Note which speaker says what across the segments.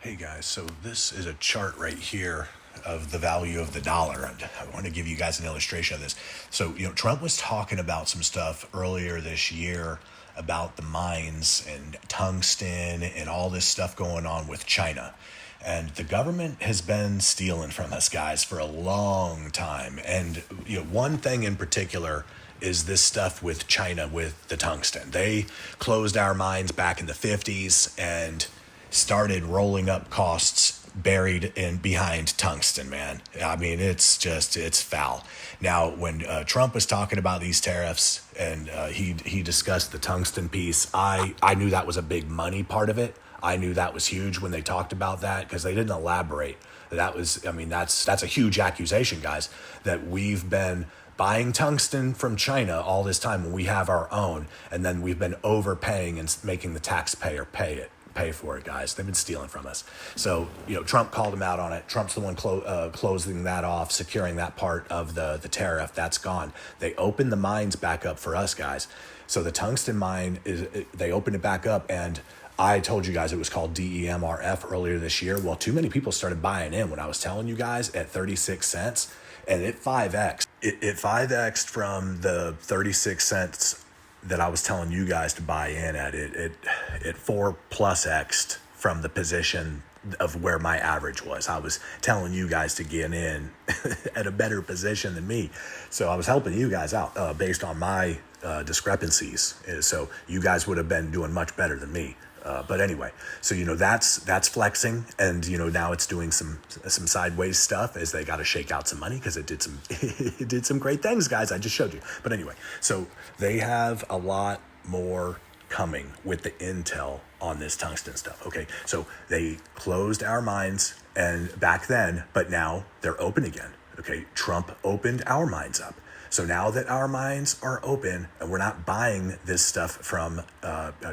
Speaker 1: Hey guys, so this is a chart right here of the value of the dollar. And I want to give you guys an illustration of this. So, Trump was talking about some stuff earlier this year about the mines and tungsten and all this stuff going on with China. And the government has been stealing from us guys for a long time. And, one thing in particular is this stuff with China with the tungsten. They closed our mines back in the 50s and started rolling up costs buried in behind tungsten, man. I mean, it's foul. Now, when Trump was talking about these tariffs and he discussed the tungsten piece, I knew that was a big money part of it. I knew that was huge when they talked about that because they didn't elaborate. That's a huge accusation, guys, that we've been buying tungsten from China all this time when we have our own, and then we've been overpaying and making the taxpayer pay for it, guys. They've been stealing from us. So, Trump called him out on it. Trump's the one closing that off, securing that part of the tariff. That's gone. They opened the mines back up for us, guys. So the tungsten mine, they opened it back up, and I told you guys it was called DEMRF earlier this year. Well, too many people started buying in when I was telling you guys at 36 cents, and it 5X. It 5X'd from the 36 cents that I was telling you guys to buy in at. It 4+ X'd from the position of where my average was. I was telling you guys to get in at a better position than me. So I was helping you guys out based on my discrepancies. So you guys would have been doing much better than me. But anyway, so that's flexing, and now it's doing some sideways stuff as they got to shake out some money because it did some great things, guys. I just showed you. But anyway, so they have a lot more coming with the intel on this tungsten stuff. Okay, so they closed our mines and back then, but now they're open again. Okay, Trump opened our mines up. So now that our mines are open and we're not buying this stuff from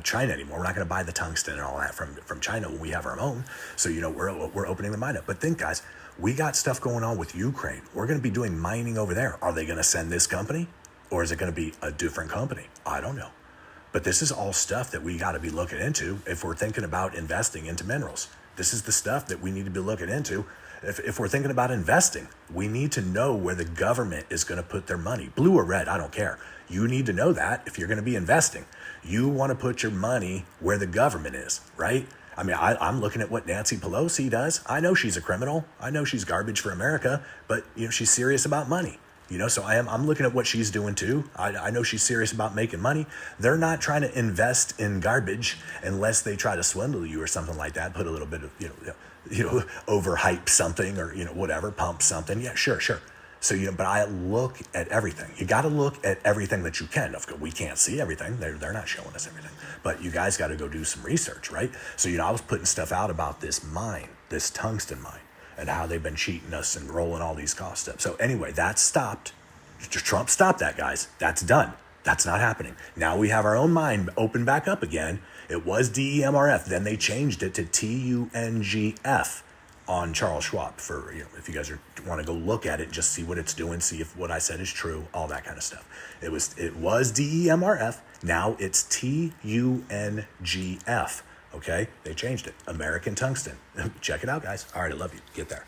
Speaker 1: China anymore, we're not going to buy the tungsten and all that from China when we have our own. So, we're opening the mine up. But think, guys, we got stuff going on with Ukraine. We're going to be doing mining over there. Are they going to send this company, or is it going to be a different company? I don't know. But this is all stuff that we got to be looking into if we're thinking about investing into minerals. This is the stuff that we need to be looking into. If we're thinking about investing, we need to know where the government is going to put their money. Blue or red, I don't care. You need to know that if you're going to be investing. You want to put your money where the government is, right? I mean, I'm looking at what Nancy Pelosi does. I know she's a criminal. I know she's garbage for America, but she's serious about money. So I'm looking at what she's doing too. I know she's serious about making money. They're not trying to invest in garbage unless they try to swindle you or something like that. Put a little bit of, overhype something or, whatever, pump something. Yeah, sure. So, but I look at everything. You got to look at everything that you can. Of course, we can't see everything. They're not showing us everything. But you guys got to go do some research, right? So, I was putting stuff out about this mine, this tungsten mine, and how they've been cheating us and rolling all these costs up. So anyway, that's stopped. Trump stopped that, guys. That's done. That's not happening. Now we have our own mine open back up again. It was DEMRF. Then they changed it to TUNGF on Charles Schwab for, if you guys want to go look at it, just see what it's doing, see if what I said is true, all that kind of stuff. It was DEMRF. Now it's TUNGF. Okay, they changed it. American Tungsten. Check it out, guys. All right, I love you. Get there.